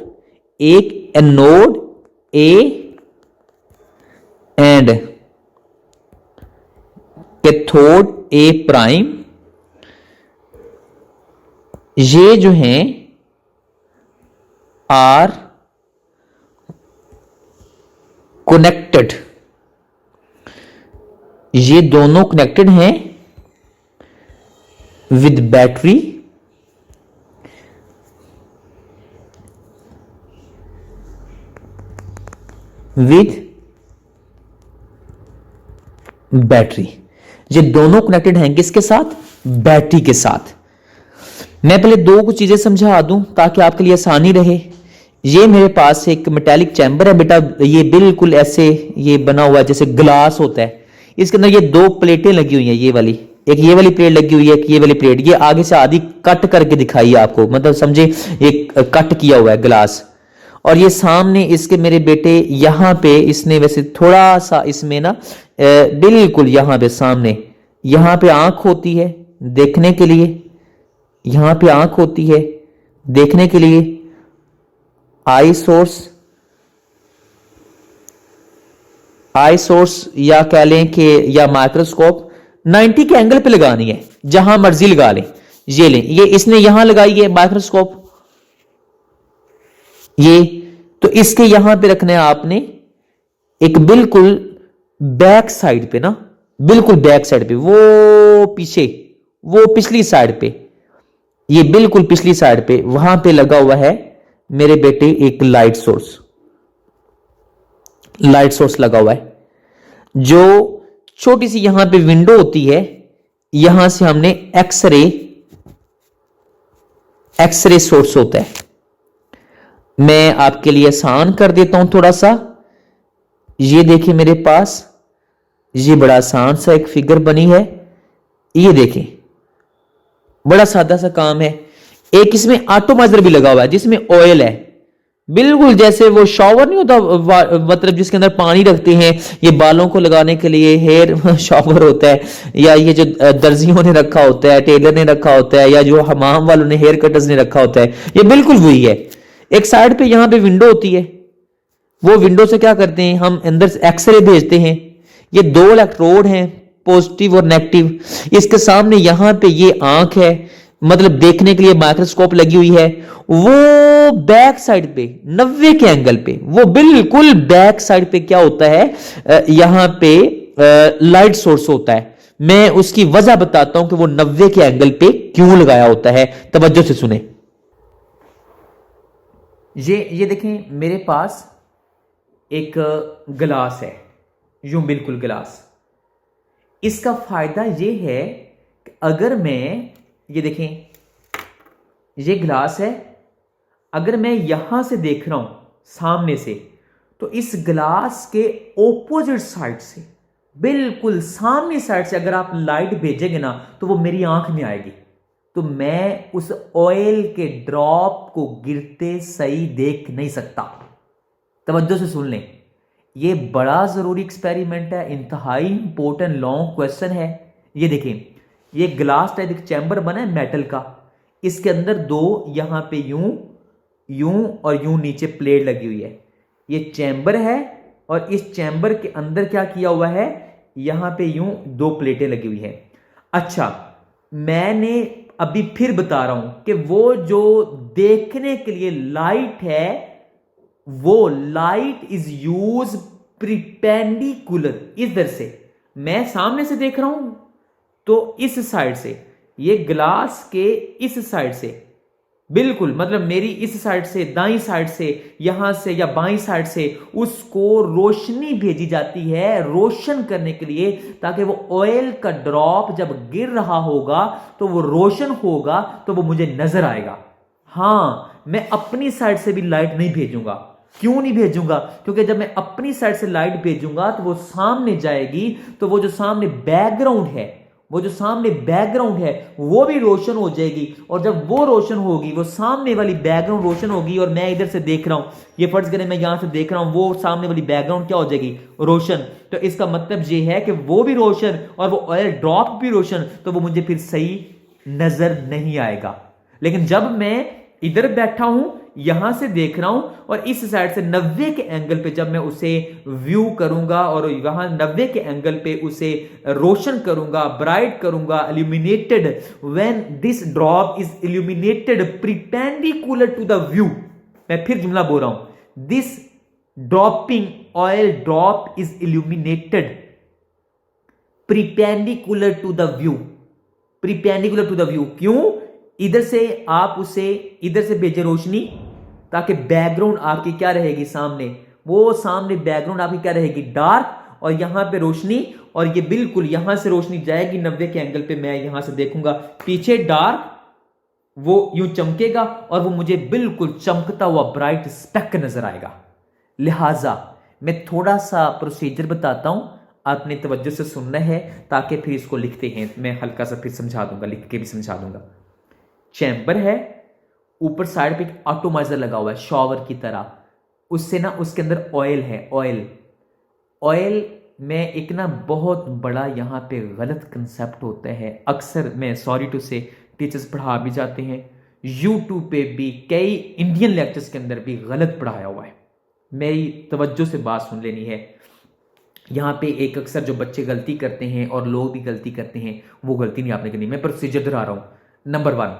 एक anode A and cathode A prime. ये जो हैं आर कनेक्टेड, ये दोनों कनेक्टेड हैं विद बैटरी, विद बैटरी। ये दोनों कनेक्टेड हैं किसके साथ? बैटरी के साथ। मैं पहले दो कुछ चीजें समझा दूं ताकि आपके लिए आसानी रहे। ये मेरे पास एक मेटालिक चैम्बर है बेटा, ये बिल्कुल ऐसे ये बना हुआ है जैसे ग्लास होता है। इसके अंदर ये दो प्लेटें लगी हुई हैं, ये वाली, एक ये वाली प्लेट लगी हुई है, एक ये वाली प्लेट। ये आगे से आधी कट करके दिखाई है आपको, मतलब समझे एक कट किया हुआ है ग्लास। और ये सामने इसके मेरे बेटे यहां पे इसने वैसे थोड़ा सा इसमें ना बिल्कुल यहां पे सामने यहां पे आंख होती है देखने के लिए, यहां पे आंख होती है देखने के लिए। आई सोर्स या कह लें कि या माइक्रोस्कोप 90 के एंगल पे लगानी है, जहां मर्जी लगा लें। ये लें, ये इसने यहां लगाई है माइक्रोस्कोप, ये तो इसके यहां पे रखना है आपने एक बिल्कुल बैक साइड पे ना, बिल्कुल बैक साइड पे, वो पीछे, वो पिछली साइड पे, ये बिल्कुल पिछली साइड पे वहां पे लगा हुआ है मेरे बेटे एक लाइट सोर्स लगा हुआ है। जो छोटी सी यहां पे विंडो होती है, यहां से हमने एक्सरे सोर्स होता है। मैं आपके लिए आसान कर देता हूं थोड़ा सा। ये देखिए मेरे पास ये बड़ा आसान सा एक फिगर बनी है, ये देखें बड़ा सादा सा काम है। एक इसमें एटोमाइजर भी लगा हुआ है जिसमें ऑयल है, बिल्कुल जैसे वो शॉवर नहीं होता, मतलब जिसके अंदर पानी रखते हैं, ये बालों को लगाने के लिए हेयर शॉवर होता है, या ये जो दर्जियों ने रखा होता है, टेलर ने रखा होता है, या जो हमाम वालों ने, हेयर कटर्स ने रखा होता है, ये बिल्कुल वही है। एक साइड पे यहां पे विंडो होती है, वो विंडो से क्या करते हैं हम अंदर से एक्सरे भेजते हैं। ये दो इलेक्ट्रोड हैं, पॉजिटिव और नेगेटिव। इसके सामने यहां पे ये आंख है, मतलब देखने के लिए माइक्रोस्कोप लगी हुई है। वो बैक साइड पे 90 के एंगल पे, वो बिल्कुल बैक साइड पे क्या होता है, यहां पे लाइट सोर्स होता है। मैं उसकी वजह बताता हूं कि वो 90 के एंगल पे क्यों लगाया होता है, तवज्जो से सुने। ये देखें, मेरे पास एक गिलास है, यूं बिल्कुल गिलास। इसका फायदा ये है कि अगर मैं, ये देखें, ये गिलास है, अगर मैं यहां से देख रहा हूं सामने से, तो इस गिलास के ऑपोजिट साइड से, बिल्कुल सामने साइड से अगर आप लाइट भेजेंगे ना, तो वो मेरी आंख में आएगी, तो मैं उस ऑयल के ड्रॉप को गिरते सही देख नहीं सकता। तवज्जो से सुन लें, ये बड़ा जरूरी एक्सपेरिमेंट है, इंतहाई इंपॉर्टेंट लॉन्ग क्वेश्चन है। ये देखें, ये ग्लास टाइप एक चैम्बर बना है मेटल का, इसके अंदर दो यहां पे यूं यूं और यूं नीचे प्लेट लगी हुई है। ये चैम्बर है और इस चैम्बर के अंदर क्या किया हुआ है, यहां पे यूं दो प्लेटें लगी हुई है। अच्छा, मैंने अभी फिर बता रहा हूं कि वो जो देखने के लिए लाइट है, वो लाइट इज यूज प्रिपेंडिकुलर, इधर से मैं सामने से देख रहा हूं तो इस साइड से, ये ग्लास के इस साइड से, बिल्कुल मतलब मेरी इस साइड से, दाईं साइड से, यहां से या बाईं साइड से उसको रोशनी भेजी जाती है रोशन करने के लिए, ताकि वो ऑयल का ड्रॉप जब गिर रहा होगा तो वो रोशन होगा, तो वो मुझे नजर आएगा। हां, मैं अपनी साइड से भी लाइट नहीं भेजूंगा। क्यों नहीं भेजूंगा? क्योंकि जब मैं अपनी साइड से लाइट भेजूंगा तो वो सामने जाएगी, तो वो जो सामने बैकग्राउंड है, वो जो सामने बैकग्राउंड है वो भी रोशन हो जाएगी, और जब वो रोशन होगी, वो सामने वाली बैकग्राउंड रोशन होगी, और मैं इधर से देख रहा हूं, ये फर्ज करें मैं यहां से देख रहा हूं, वो सामने वाली बैकग्राउंड क्या हो जाएगी, रोशन। तो इसका मतलब ये है कि वो भी रोशन और वो ऑयल ड्रॉप भी रोशन, तो वो मुझे फिर सही नजर नहीं आएगा। लेकिन जब मैं इधर बैठा हूं, यहां से देख रहा हूं, और इस साइड से 90 के एंगल पे जब मैं उसे व्यू करूंगा और वहां 90 के एंगल पे उसे रोशन करूंगा, ब्राइट करूंगा, illuminated, when this drop is illuminated perpendicular to the view, मैं फिर जुमला बोल रहा हूं, this dropping oil drop is illuminated perpendicular to the view, perpendicular to the view. क्यों? इधर से आप उसे इधर से भेजे रोशनी, ताकि बैकग्राउंड आपकी क्या रहेगी सामने, वो सामने बैकग्राउंड आपकी क्या रहेगी, डार्क, और यहां पे रोशनी, और ये बिल्कुल यहां से रोशनी जाएगी 90 के एंगल पे, मैं यहां से देखूंगा पीछे डार्क, वो यूं चमकेगा और वो मुझे बिल्कुल चमकता हुआ ब्राइट स्पेक नजर आएगा। लिहाजा मैं थोड़ा सा प्रोसीजर बताता हूं, आपने तवज्जो से सुनना है, ताकि फिर इसको लिखते हैं, मैं हल्का सा फिर समझा दूंगा, लिख के भी समझा दूंगा। चैम्बर है, ऊपर साइड पे एक ऑटोमाइजर लगा हुआ है शॉवर की तरह, उससे ना उसके अंदर ऑयल है, ऑयल में एक ना बहुत बड़ा यहां पे गलत कंसेप्ट होता है, अक्सर मैं सॉरी टू से टीचर्स पढ़ा भी जाते हैं, यूट्यूब पे भी कई इंडियन लेक्चर्स के अंदर भी गलत पढ़ाया हुआ है। मेरी तवज्जो से बात सुन लेनी है। यहां पे एक अक्सर जो बच्चे गलती करते हैं और लोग भी गलती करते हैं, वो गलती नहीं आपने करनी। मैं प्रोसीजर दोहरा रहा हूं। Number 1,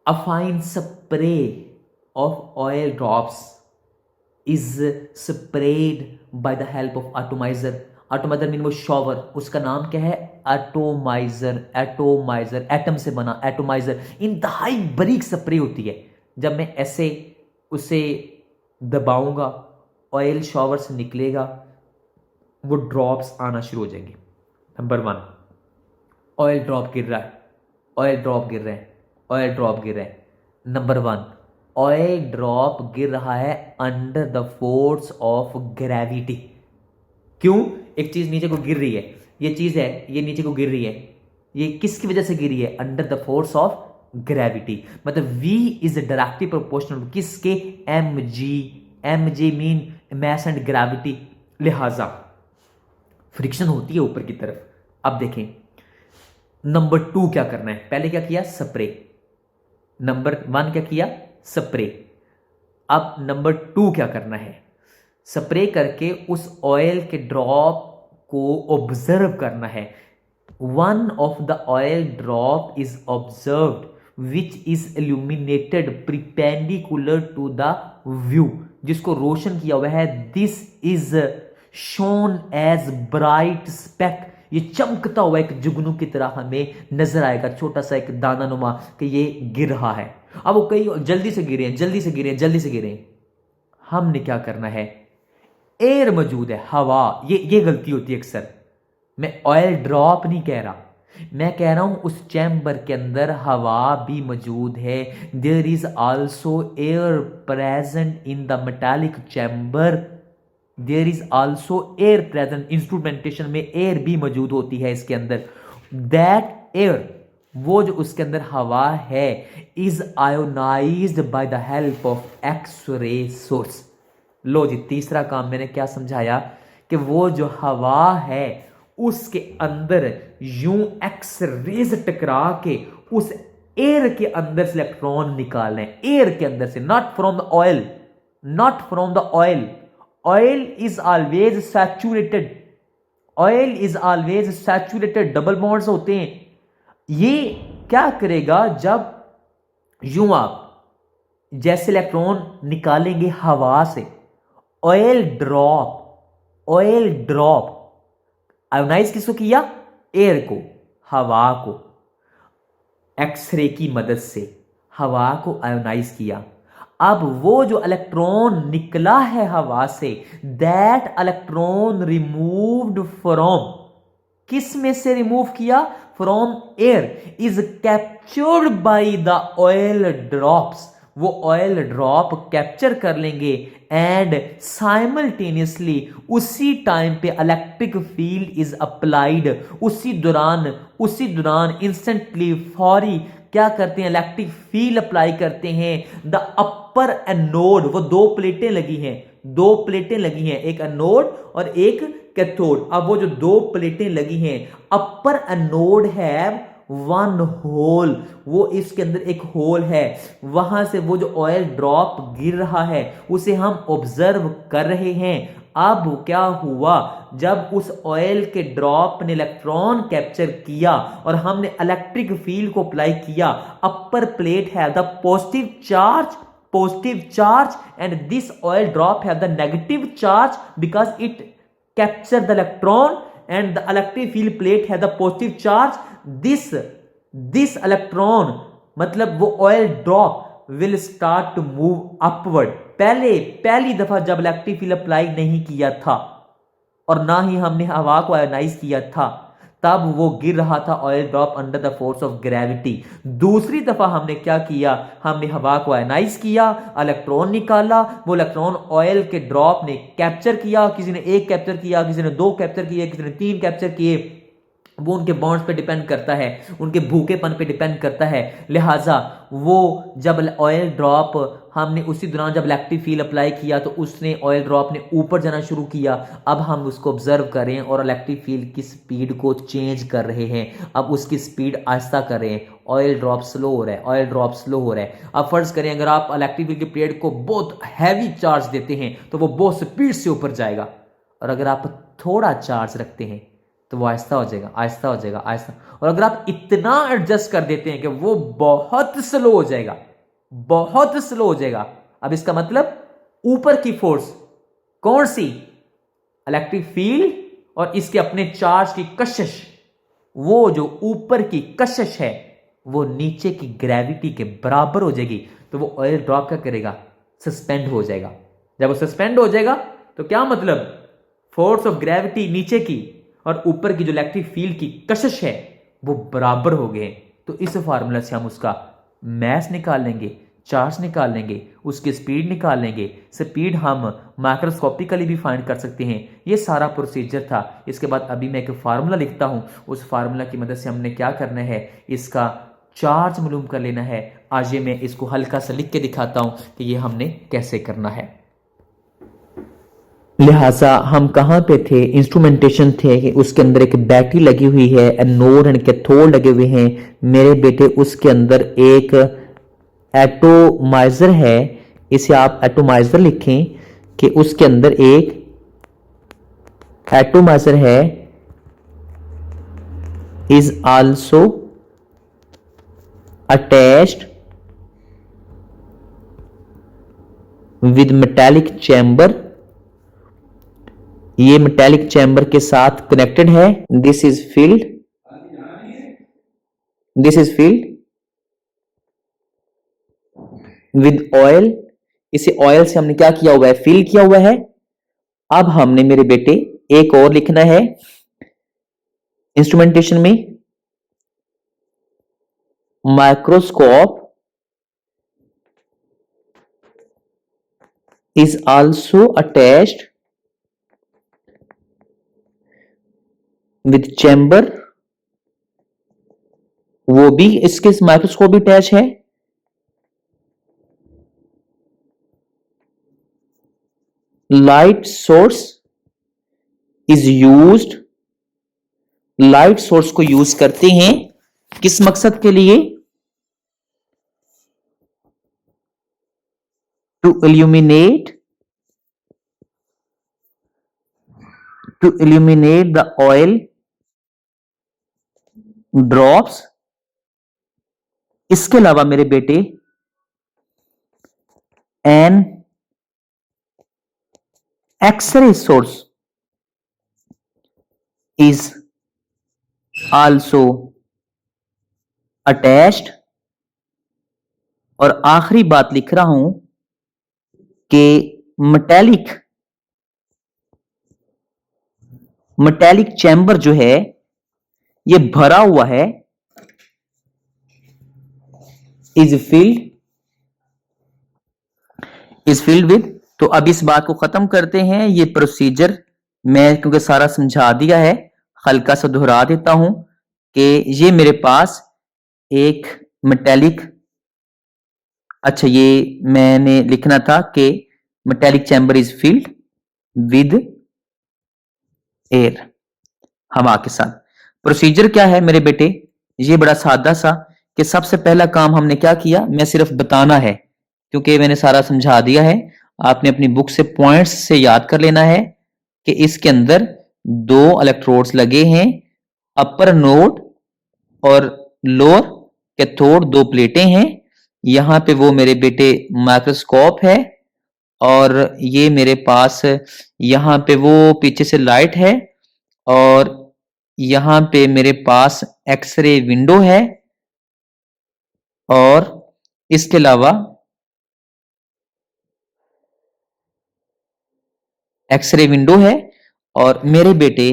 a fine spray of oil drops is sprayed by the help of atomizer. Atomiser mean वो शॉवर, उसका नाम क्या है, एटोमाइजर, एटोमाइजर एटम से बना एटोमाइजर, इंतहाई बारीक स्प्रे होती है। जब मैं ऐसे उसे दबाऊंगा, ऑयल शॉवर से निकलेगा, वो ड्रॉप्स आना शुरू हो जाएंगे। नंबर 1, ऑयल ड्रॉप गिर रहा है, ऑयल ड्रॉप गिर रहे हैं, ऑयल ड्रॉप गिर रहा है। नंबर 1, ऑयल ड्रॉप गिर रहा है under the force of gravity. क्यों? एक चीज नीचे को गिर रही है, ये चीज है, ये नीचे को गिर रही है, ये किसकी वजह से गिरी है, under the force of gravity. मतलब V इज डायरेक्टली प्रोपोर्शनल किसके, mg mean mass and gravity, लिहाजा फ्रिक्शन होती है ऊपर की तरफ। अब देखें नंबर 2 क्या करना है, पहले क्या किया, स्प्रे। नंबर 1 क्या किया, स्प्रे। अब नंबर 2 क्या करना है, स्प्रे करके उस ऑयल के ड्रॉप को ऑब्जर्व करना है। One of the oil drop is observed which is illuminated perpendicular to the view, जिसको रोशन किया हुआ है। This is shown as bright speck, ये चमकता हुआ एक जुगनू की तरह हमें नजर आएगा, छोटा सा एक दाना नुमा कि ये गिर रहा है। अब वो कई जल्दी से गिरे हैं, जल्दी से गिरे हैं, जल्दी से गिरे हैं। हमने क्या करना है, एयर मौजूद है, हवा, ये गलती होती है अक्सर। मैं ऑयल ड्रॉप नहीं कह रहा, मैं कह रहा हूं उस चैम्बर के अंदर हवा भी मौजूद है। There is also air present in the metallic chamber, there is also air present, instrumentation में एयर भी मौजूद होती है इसके अंदर। दैट एयर, वो जो उसके अंदर हवा है, is ionized by the help of x ray source. लो जी, तीसरा काम मैंने क्या समझाया कि वो जो हवा है उसके अंदर यूं एक्स रेज टकरा के उस एयर के अंदर से इलेक्ट्रॉन निकालने, एयर के अंदर से, not from the oil, not from the oil. Oil is always saturated, oil is always saturated, double bonds होते हैं। ये क्या करेगा, जब यूं आप जैसे इलेक्ट्रॉन निकालेंगे हवा से, oil drop, oil drop ionize किसको किया, एयर को, हवा को, एक्सरे की मदद से हवा को आयोनाइज किया। अब वो जो इलेक्ट्रॉन निकला है हवा से, दैट इलेक्ट्रॉन रिमूव्ड फ्रॉम, किस में से रिमूव किया, from air, is captured by the oil drops, वो ऑयल ड्रॉप कैप्चर कर लेंगे एंड साइमल्टेनियसली उसी टाइम पे इलेक्ट्रिक फील्ड इज अप्लाइड, उसी दौरान इंस्टेंटली, फौरी क्या करते हैं, इलेक्ट्रिक फील्ड अप्लाई करते हैं। द अपर एनोड, वो दो प्लेटें लगी हैं, दो प्लेटें लगी हैं, एक एनोड और एक कैथोड। अब वो जो दो प्लेटें लगी हैं, अपर एनोड है वन होल, वो इसके अंदर एक होल है, वहां से वो जो ऑयल ड्रॉप गिर रहा है उसे हम ऑब्जर्व कर रहे हैं। अब क्या हुआ, जब उस ऑयल के ड्रॉप ने इलेक्ट्रॉन कैप्चर किया और हमने इलेक्ट्रिक फील्ड को अप्लाई किया, अपर प्लेट है the positive charge and this oil drop have the negative charge because it capture the electron and the electric field plate have the positive charge. this electron मतलब वो oil drop will start to move upward. पहली दफा जब electric field apply नहीं किया था और ना ही हमने हवा को आयोनाइज किया था, तब वो गिर रहा था oil drop under the force of gravity. दूसरी दफा हमने क्या किया, हमने हवा को आयोनाइज किया, इलेक्ट्रॉन निकाला, वो इलेक्ट्रॉन ऑयल के ड्रॉप ने कैप्चर किया, किसी ने एक कैप्चर किया, किसी ने दो कैप्चर किए, किसी ने तीन कैप्चर किए, वो उनके बॉन्ड्स पे डिपेंड करता है, उनके भूखेपन पे डिपेंड करता है। लिहाजा वो जब ऑयल ड्रॉप हमने उसी दौरान जब इलेक्ट्रिक फील्ड अप्लाई किया तो उसने ऑयल ड्रॉप ने ऊपर जाना शुरू किया। अब हम उसको ऑब्जर्व कर रहे हैं और इलेक्ट्रिक फील्ड की स्पीड को चेंज कर रहे हैं। अब उसकी स्पीड आहिस्ता कर रहे हैं, ऑयल ड्रॉप स्लो हो रहा है, ऑयल ड्रॉप स्लो हो रहा है। अब फर्ज करें अगर आप इलेक्ट्रिक फील्ड की प्लेट को बहुत हैवी चार्ज देते हैं तो वो बहुत स्पीड से ऊपर जाएगा, और अगर आप थोड़ा चार्ज रखते हैं तो वो आहिस्ता हो जाएगा, आहिस्ता हो जाएगा, आहिस्ता। और अगर आप इतना एडजस्ट कर देते हैं कि वो बहुत स्लो हो जाएगा, बहुत स्लो हो जाएगा। अब इसका मतलब ऊपर की फोर्स कौन सी, इलेक्ट्रिक फील्ड और इसके अपने चार्ज की कशिश, वो जो ऊपर की कशिश है वो नीचे की ग्रेविटी के बराबर हो जाएगी। तो वो ऑयल ड्रॉप क्या करेगा, सस्पेंड हो जाएगा। जब वो सस्पेंड हो जाएगा तो क्या मतलब, फोर्स ऑफ ग्रेविटी नीचे की और ऊपर की जो इलेक्ट्रिक फील्ड की कशिश है वो बराबर हो गए। तो इस फार्मूला से हम उसका मास निकाल लेंगे, चार्ज निकाल लेंगे, उसकी स्पीड निकाल लेंगे। स्पीड हम माइक्रोस्कोपिकली भी फाइंड कर सकते हैं। ये सारा प्रोसीजर था। इसके बाद अभी मैं एक फार्मूला लिखता हूं, उस फार्मूला की मदद से हमने क्या करना है, इसका चार्ज मालूम कर लेना है। आज ये मैं इसको हल्का सा लिख के दिखाता हूं कि ये हमने कैसे करना है। लिहाजा हम कहाँ पे थे, इंस्ट्रूमेंटेशन थे कि उसके अंदर एक बैटरी लगी हुई है, एनोड एंड कैथोड लगे हुए हैं। मेरे बेटे उसके अंदर एक एटोमाइजर है, इसे आप एटोमाइजर लिखें कि उसके अंदर एक एटोमाइजर है, is also attached with metallic chamber ये मेटेलिक चैम्बर के साथ कनेक्टेड है। This is field, this is field with oil. इसे ऑयल से हमने क्या किया हुआ है, फिल किया हुआ है। अब हमने मेरे बेटे एक और लिखना है इंस्ट्रूमेंटेशन में, microscope is also attached with chamber, वो भी इसके माइक्रोस्कोप भी अटैच है। Light source is used, light source को यूज करते हैं किस मकसद के लिए, to illuminate the oil drops। इसके अलावा मेरे बेटे an x-ray source is also attached. और आखिरी बात लिख रहा हूं कि मेटेलिक चैम्बर जो है ये भरा हुआ है, इज फिल्ड विद। तो अब इस बात को खत्म करते हैं। ये प्रोसीजर मैं क्योंकि सारा समझा दिया है, हल्का सा दोहरा देता हूं कि ये मेरे पास एक मेटेलिक, अच्छा ये मैंने लिखना था कि metallic chamber is filled with air, हवा के साथ। प्रोसीजर क्या है मेरे बेटे, ये बड़ा सादा सा कि सबसे पहला काम हमने क्या किया, मैं सिर्फ बताना है क्योंकि मैंने सारा समझा दिया है। आपने अपनी बुक से पॉइंट्स से याद कर लेना है कि इसके अंदर दो इलेक्ट्रोड्स लगे हैं, अपर नोड और लोअर कैथोड, दो प्लेटें हैं। यहां पे वो मेरे बेटे माइक्रोस्कोप है और ये मेरे पास यहां पे वो पीछे से लाइट है और यहां पे मेरे पास एक्सरे विंडो है और इसके अलावा एक्सरे विंडो है। और मेरे बेटे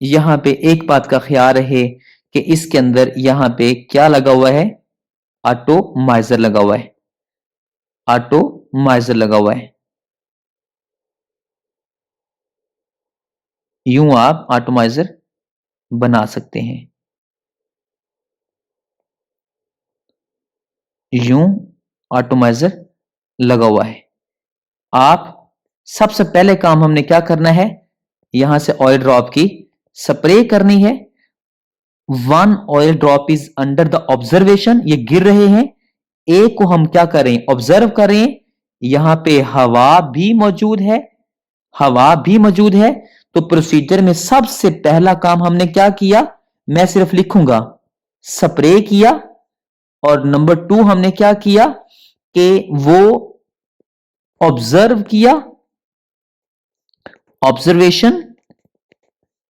यहां पे एक बात का ख्याल रहे कि इसके अंदर यहां पे क्या लगा हुआ है, एटोमाइजर लगा हुआ है, एटोमाइजर लगा हुआ है। यूं आप एटोमाइजर बना सकते हैं, यूं एटोमाइजर लगा हुआ है। आप सबसे पहले काम हमने क्या करना है, यहां से ऑयल ड्रॉप की स्प्रे करनी है। One oil drop is under the observation, ये गिर रहे हैं। एक को हम क्या करें, ऑब्जर्व करें। यहां पे हवा भी मौजूद है, हवा भी मौजूद है। तो प्रोसीजर में सबसे पहला काम हमने क्या किया, मैं सिर्फ लिखूंगा स्प्रे किया। और नंबर 2 हमने क्या किया कि वो ऑब्जर्व किया, ऑब्जर्वेशन।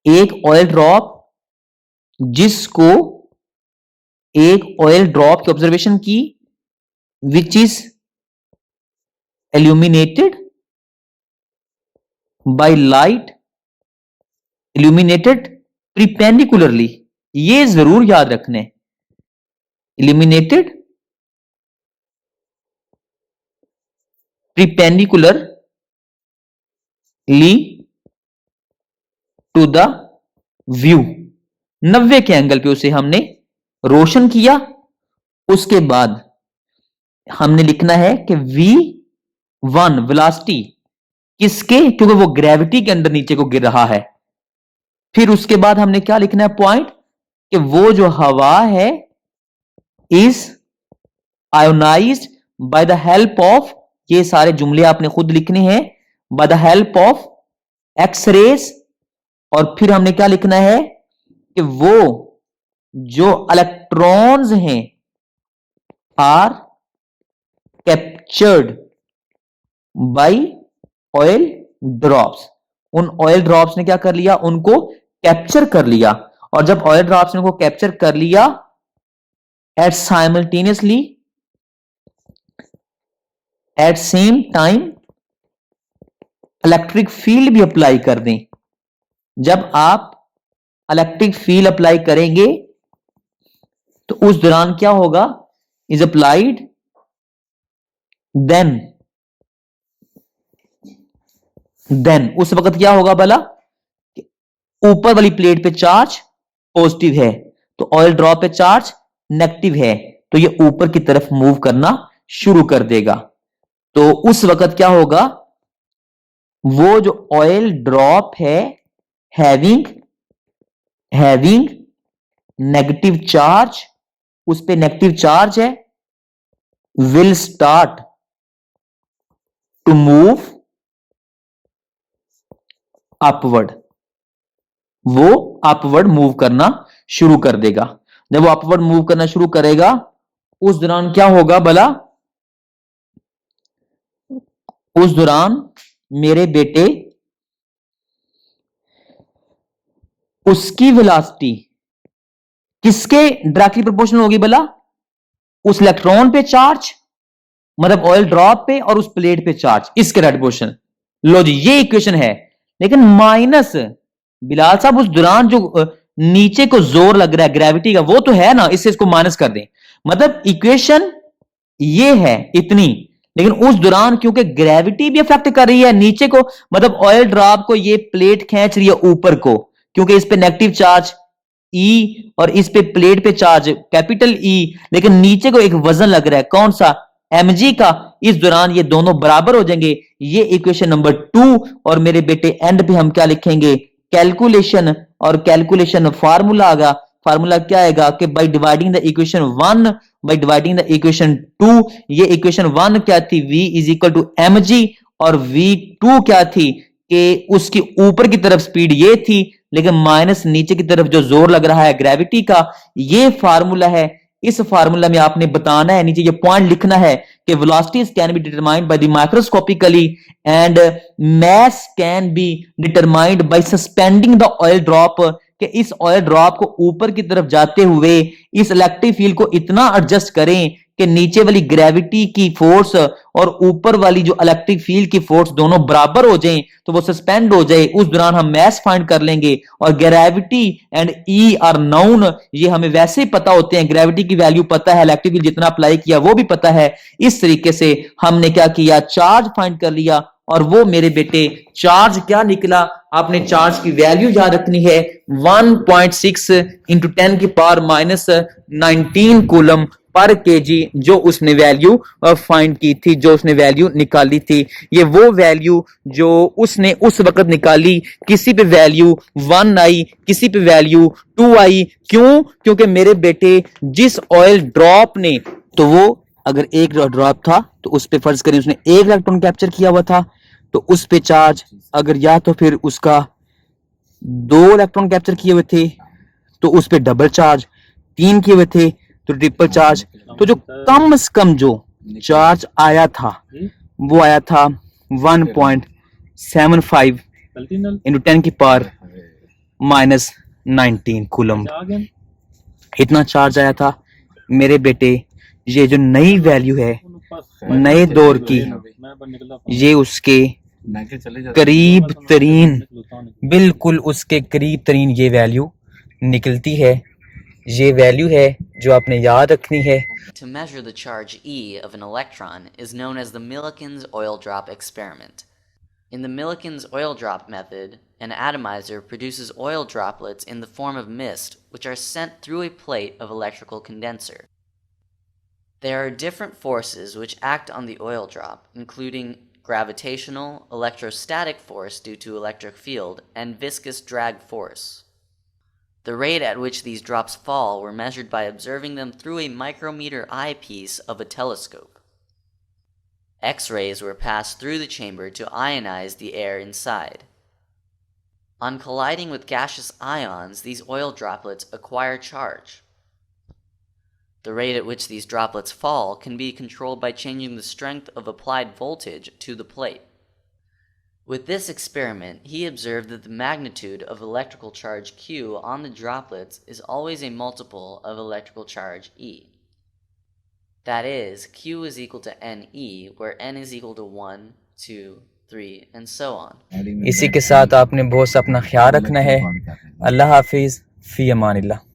एक ऑयल ड्रॉप जिसको एक ऑयल ड्रॉप की ऑब्जर्वेशन की, which is illuminated by light, illuminated perpendicularly, ये जरूर याद रखने, illuminated perpendicularly to the view, 90 के एंगल पे उसे हमने रोशन किया। उसके बाद हमने लिखना है कि V1 वेलोसिटी किसके, क्योंकि वो ग्रेविटी के अंदर नीचे को गिर रहा है। फिर उसके बाद हमने क्या लिखना है पॉइंट, कि वो जो हवा है is ionized by the help of, ये सारे जुमले आपने खुद लिखने हैं, by the help of x-rays. और फिर हमने क्या लिखना है कि वो जो इलेक्ट्रॉन्स हैं are captured by oil drops, उन ऑयल ड्रॉप्स ने क्या कर लिया, उनको कैप्चर कर लिया। और जब ऑयल ड्रॉप्स ने उनको कैप्चर कर लिया, at simultaneously at same time electric field भी अप्लाई कर दें। जब आप इलेक्ट्रिक फील्ड अप्लाई करेंगे तो उस दौरान क्या होगा, इज अप्लाइड देन उस वक्त क्या होगा भला, ऊपर वाली प्लेट पे चार्ज पॉजिटिव है तो ऑयल ड्रॉप पे चार्ज नेगेटिव है, तो ये ऊपर की तरफ मूव करना शुरू कर देगा। तो उस वक्त क्या होगा, वो जो ऑयल ड्रॉप है हैविंग नेगेटिव चार्ज, उस पे नेगेटिव चार्ज है, will start to move upward, वो अपवर्ड मूव करना शुरू कर देगा। जब वो अपवर्ड मूव करना शुरू करेगा उस दौरान क्या होगा भला, उस दौरान मेरे बेटे उसकी वेलोसिटी किसके डायरेक्टली प्रोपोर्शनल होगी भला, उस इलेक्ट्रॉन पे चार्ज, मतलब ऑयल ड्रॉप पे और उस प्लेट पे चार्ज, इसके डायरेक्ट प्रोपोर्शनल। लो जी ये इक्वेशन है, लेकिन माइनस बिलाल साहब उस दौरान जो नीचे को जोर लग रहा है ग्रेविटी का वो तो है ना, इससे इसको माइनस कर दें। मतलब इक्वेशन ये है इतनी, लेकिन उस दौरान क्योंकि ग्रेविटी भी अफेक्ट कर रही है नीचे को, मतलब ऑयल ड्रॉप को ये प्लेट खींच रही है ऊपर को, क्योंकि इस पे नेगेटिव चार्ज ई और इस पे प्लेट पे चार्ज कैपिटल ई, लेकिन नीचे को एक वजन लग रहा है कौन सा, mg का। इस दौरान ये दोनों बराबर हो जाएंगे। ये इक्वेशन नंबर 2। और मेरे बेटे एंड पे हम क्या लिखेंगे, कैलकुलेशन, और कैलकुलेशन फार्मूला आएगा। फार्मूला क्या आएगा कि by dividing the equation 1 by dividing the equation 2। ये इक्वेशन 1 क्या थी, v is equal to mg, और v2 क्या थी कि उसकी ऊपर की तरफ स्पीड ये थी, लेकिन माइनस नीचे की तरफ जो जोर लग रहा है ग्रेविटी का, ये फार्मूला है। इस फार्मूला में आपने बताना है, नीचे ये पॉइंट लिखना है कि velocities can be determined by the microscopically and mass can be determined by suspending the oil drop, कि इस ऑयल ड्रॉप को ऊपर की तरफ जाते हुए इस इलेक्ट्रिक फील्ड को इतना एडजस्ट करें कि नीचे वाली ग्रेविटी की फोर्स और ऊपर वाली जो इलेक्ट्रिक फील्ड की फोर्स दोनों बराबर हो जाएं, तो वो सस्पेंड हो जाए। उस दौरान हम मैस फाइंड कर लेंगे। और gravity and E R noun, ये हमें वैसे ही पता होते हैं, ग्रेविटी की वैल्यू पता है, इलेक्ट्रिक फील्ड जितना अप्लाई किया वो भी पता है। इस तरीके से हमने क्या किया, चार्ज फाइंड कर लिया, और वो मेरे बेटे चार्ज क्या निकला, आपने चार्ज की वैल्यू याद रखनी है 1.6 इंटू 10 की power minus 19 coulomb per KG, जो उसने वैल्यू फाइंड की थी, जो उसने वैल्यू निकाली थी। ये वो वैल्यू जो उसने उस वक्त निकाली, किसी पे वैल्यू 1 आई, किसी पे वैल्यू 2 आई। क्यों? क्योंकि मेरे बेटे जिस ऑयल ड्रॉप ने, तो वो अगर एक ड्रॉप था तो उस पे फर्ज करें उसने एक इलेक्ट्रॉन कैप्चर किया हुआ था, तो उस पे चार्ज अगर या तो फिर उसका 2 इलेक्ट्रॉन कैप्चर किए हुए थे तो उस पे डबल चार्ज, 3 किए हुए थे तो ट्रिपल चार्ज। तो जो कम से कम जो चार्ज आया था वो आया था 1.75 इंटू 10 की पावर माइनस 19 कूलम। इतना चार्ज आया था मेरे बेटे। ये जो नई वैल्यू है नए दौर की, ये उसके करीब तरीन, बिल्कुल उसके करीब तरीन ये वैल्यू निकलती है। ये वैल्यू है जो आपने याद रखनी है। To measure the charge E of an electron is known as the Millikan's oil drop experiment. In the Millikan's oil drop method, an atomizer produces oil droplets in the form of mist, which are sent through a plate of electrical condenser. There are different forces which act on the oil drop, including gravitational, electrostatic force due to electric field, and viscous drag force. The rate at which these drops fall were measured by observing them through a micrometer eyepiece of a telescope. X-rays were passed through the chamber to ionize the air inside. On colliding with gaseous ions, these oil droplets acquire charge. The rate at which these droplets fall can be controlled by changing the strength of applied voltage to the plate. With this experiment, he observed that the magnitude of electrical charge Q on the droplets is always a multiple of electrical charge E. That is, Q is equal to NE, where N is equal to 1, 2, 3, and so on. इसी के साथ आपने बहुत सा अपना ख्याल रखना है। अल्लाह हाफिज़, फ़ी अमानिल्लाह।